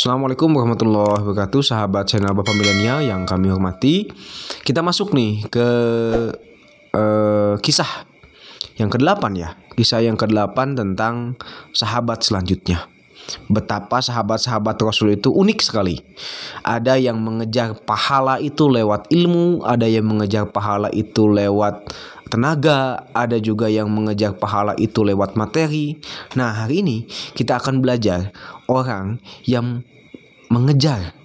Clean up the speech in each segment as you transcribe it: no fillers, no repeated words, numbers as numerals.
Assalamualaikum warahmatullahi wabarakatuh, sahabat channel Bapak Milenial yang kami hormati. Kita masuk nih ke kisah yang ke-8 ya. Kisah yang ke-8 tentang sahabat selanjutnya. Betapa sahabat-sahabat Rasul itu unik sekali. Ada yang mengejar pahala itu lewat ilmu, ada yang mengejar pahala itu lewat tenaga, ada juga yang mengejar pahala itu lewat materi. Nah, hari ini kita akan belajar orang yang mengejar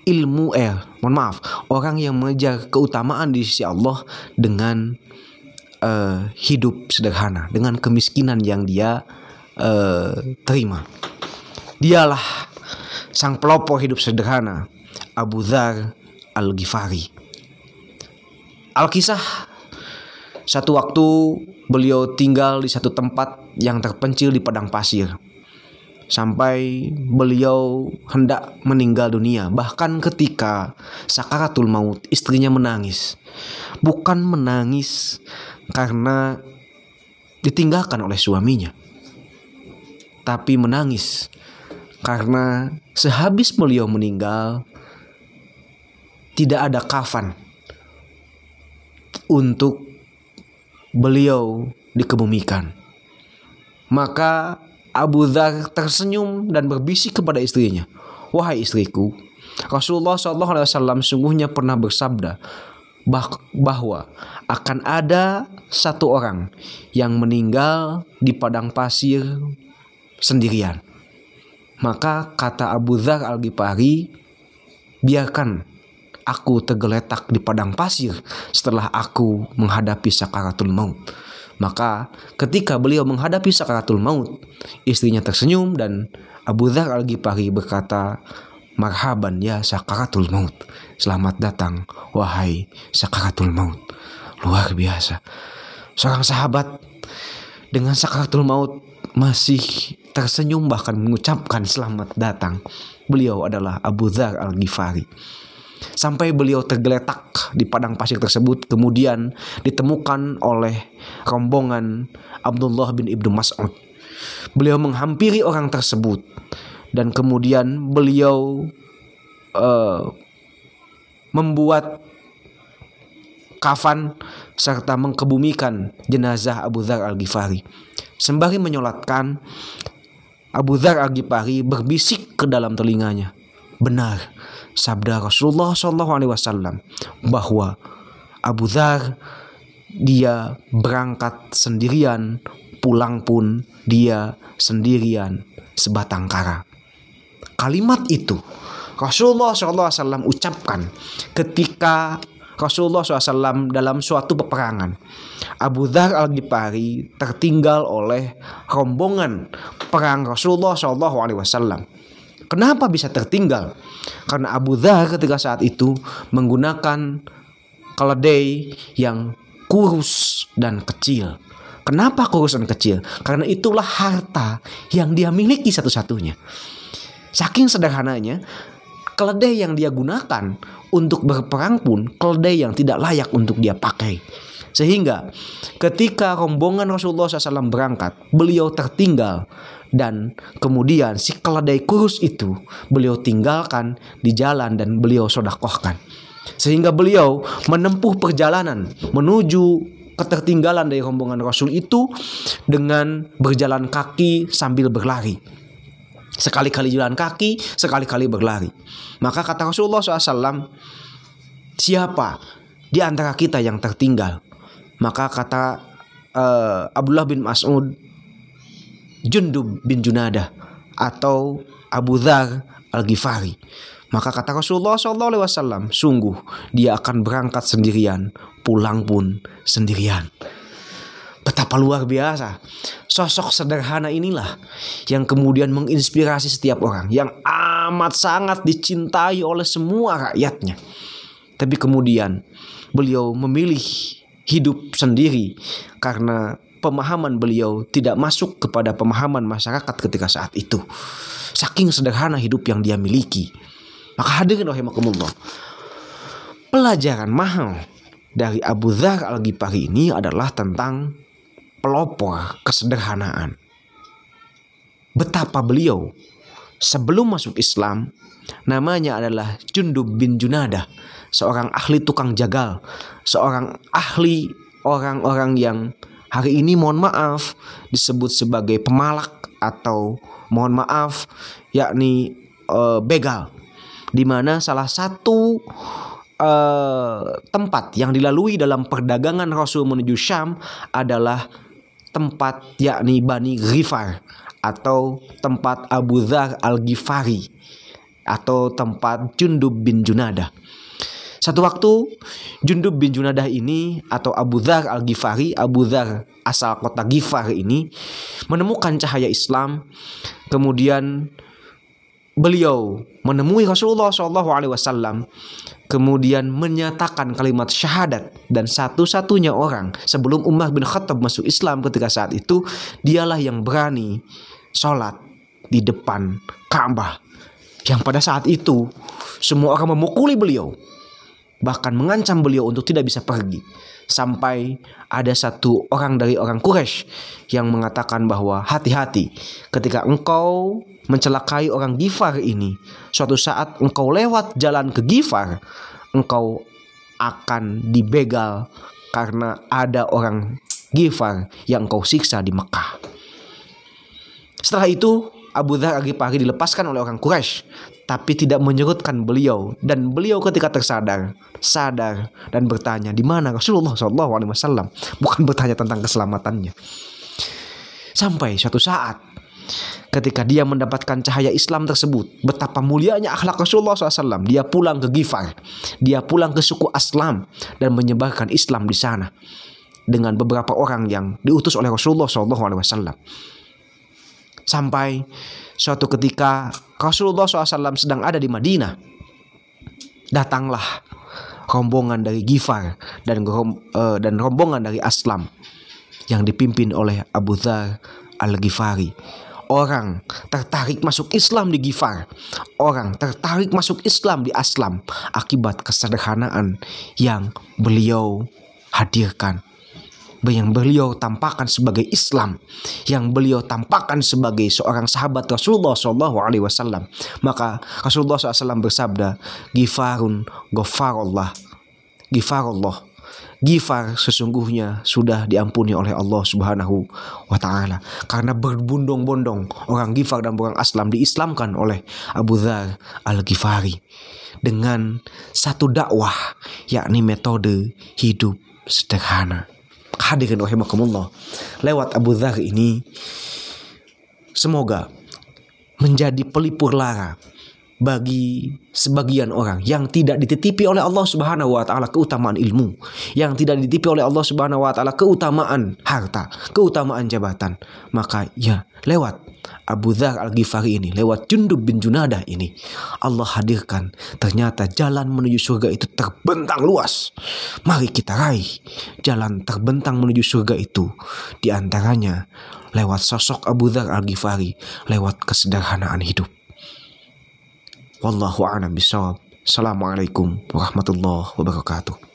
ilmu orang yang mengejar keutamaan di sisi Allah dengan hidup sederhana, dengan kemiskinan yang dia terima. Dialah sang pelopor hidup sederhana, Abu Dzar Al-Ghifari. Al-Kisah, satu waktu beliau tinggal di satu tempat yang terpencil di padang pasir. Sampai beliau hendak meninggal dunia. Bahkan ketika sakaratul maut, istrinya menangis. Bukan menangis karena ditinggalkan oleh suaminya, tapi menangis karena sehabis beliau meninggal tidak ada kafan untuk beliau dikebumikan. Maka Abu Dzar tersenyum dan berbisik kepada istrinya, "Wahai istriku, Rasulullah SAW sungguhnya pernah bersabda bahwa akan ada satu orang yang meninggal di padang pasir sendirian." Maka kata Abu Dzar Al-Ghifari, "Biarkan aku tergeletak di padang pasir setelah aku menghadapi sakaratul maut." Maka ketika beliau menghadapi sakaratul maut, istrinya tersenyum dan Abu Dzar Al-Ghifari berkata, "Marhaban ya sakaratul maut." Selamat datang wahai sakaratul maut. Luar biasa. Seorang sahabat dengan sakaratul maut masih tersenyum, bahkan mengucapkan selamat datang. Beliau adalah Abu Dzar Al-Ghifari. Sampai beliau tergeletak di padang pasir tersebut, kemudian ditemukan oleh rombongan Abdullah bin Ibnu Mas'ud. Beliau menghampiri orang tersebut dan kemudian beliau membuat kafan serta mengkebumikan jenazah Abu Dzar Al-Ghifari. Sembari menyolatkan, Abu Dzar Al-Ghifari berbisik ke dalam telinganya, "Benar sabda Rasulullah SAW bahwa Abu Dzar dia berangkat sendirian, pulang pun dia sendirian sebatang kara." Kalimat itu Rasulullah SAW ucapkan ketika Rasulullah SAW dalam suatu peperangan. Abu Dzar Al-Ghifari tertinggal oleh rombongan perang Rasulullah SAW. Kenapa bisa tertinggal? Karena Abu Dzar ketika saat itu menggunakan keledai yang kurus dan kecil. Kenapa kurus dan kecil? Karena itulah harta yang dia miliki satu-satunya. Saking sederhananya, keledai yang dia gunakan untuk berperang pun keledai yang tidak layak untuk dia pakai. Sehingga ketika rombongan Rasulullah SAW berangkat, beliau tertinggal. Dan kemudian si keledai kurus itu beliau tinggalkan di jalan dan beliau sedekahkan. Sehingga beliau menempuh perjalanan menuju ketertinggalan dari rombongan Rasul itu dengan berjalan kaki sambil berlari. Sekali-kali jalan kaki, sekali-kali berlari. Maka kata Rasulullah SAW, "Siapa di antara kita yang tertinggal?" Maka kata Abdullah bin Mas'ud, "Jundub bin Junadah atau Abu Dzar Al-Ghifari." Maka kata Rasulullah SAW, "Sungguh dia akan berangkat sendirian, pulang pun sendirian." Betapa luar biasa. Sosok sederhana inilah yang kemudian menginspirasi setiap orang, yang amat sangat dicintai oleh semua rakyatnya. Tapi kemudian beliau memilih hidup sendiri karena pemahaman beliau tidak masuk kepada pemahaman masyarakat ketika saat itu. Saking sederhana hidup yang dia miliki. Maka hadirin rahimakumullah, pelajaran mahal dari Abu Dzar Al-Ghifari ini adalah tentang pelopor kesederhanaan. Betapa beliau sebelum masuk Islam namanya adalah Jundub bin Junadah, seorang ahli tukang jagal, seorang ahli orang-orang yang hari ini mohon maaf disebut sebagai pemalak atau mohon maaf yakni begal, di mana salah satu tempat yang dilalui dalam perdagangan Rasul menuju Syam adalah tempat yakni Bani Ghifar atau tempat Abu Dzar Al-Ghifari atau tempat Jundub bin Junadah. Satu waktu Jundub bin Junadah ini atau Abu Dzar Al-Ghifari, Abu Dzar asal kota Ghifar ini menemukan cahaya Islam. Kemudian beliau menemui Rasulullah SAW, kemudian menyatakan kalimat syahadat, dan satu-satunya orang sebelum Umar bin Khattab masuk Islam ketika saat itu, dialah yang berani sholat di depan Ka'bah, yang pada saat itu semua orang memukuli beliau, bahkan mengancam beliau untuk tidak bisa pergi. Sampai ada satu orang dari orang Quraisy yang mengatakan bahwa hati-hati, ketika engkau mencelakai orang Ghifar ini, suatu saat engkau lewat jalan ke Ghifar, engkau akan dibegal karena ada orang Ghifar yang engkau siksa di Mekah. Setelah itu Abu Dzar Al-Ghifari dilepaskan oleh orang Quraisy, tapi tidak menyerutkan beliau, dan beliau ketika sadar dan bertanya di mana Rasulullah SAW, bukan bertanya tentang keselamatannya. Sampai suatu saat ketika dia mendapatkan cahaya Islam tersebut, betapa mulianya akhlak Rasulullah SAW, dia pulang ke Ghifar, dia pulang ke suku Aslam dan menyebarkan Islam di sana dengan beberapa orang yang diutus oleh Rasulullah SAW. Sampai suatu ketika Rasulullah SAW sedang ada di Madinah, datanglah rombongan dari Ghifar dan rombongan dari Aslam yang dipimpin oleh Abu Dzar Al-Ghifari. Orang tertarik masuk Islam di Ghifar, orang tertarik masuk Islam di Aslam akibat kesederhanaan yang beliau hadirkan, yang beliau tampakkan sebagai Islam, yang beliau tampakkan sebagai seorang sahabat Rasulullah SAW. Maka Rasulullah SAW bersabda, Ghifarun ghafarallah, Ghifarallah, Ghifar sesungguhnya sudah diampuni oleh Allah Subhanahu wa Ta'ala, karena berbondong-bondong orang Ghifar dan orang Aslam diislamkan oleh Abu Dzar Al-Ghifari dengan satu dakwah, yakni metode hidup sederhana. Hadirin rahimakumullah, lewat Abu Dzar ini semoga menjadi pelipur lara bagi sebagian orang yang tidak dititipi oleh Allah Subhanahu wa Ta'ala keutamaan ilmu, yang tidak dititipi oleh Allah Subhanahu wa Ta'ala keutamaan harta, keutamaan jabatan. Maka ya lewat Abu Dzar Al-Ghifari ini, lewat Jundub bin Junadah ini, Allah hadirkan ternyata jalan menuju surga itu terbentang luas. Mari kita raih jalan terbentang menuju surga itu, di antaranya lewat sosok Abu Dzar Al-Ghifari, lewat kesederhanaan hidup. Wallahu a'lam bishawab. Assalamualaikum warahmatullahi wabarakatuh.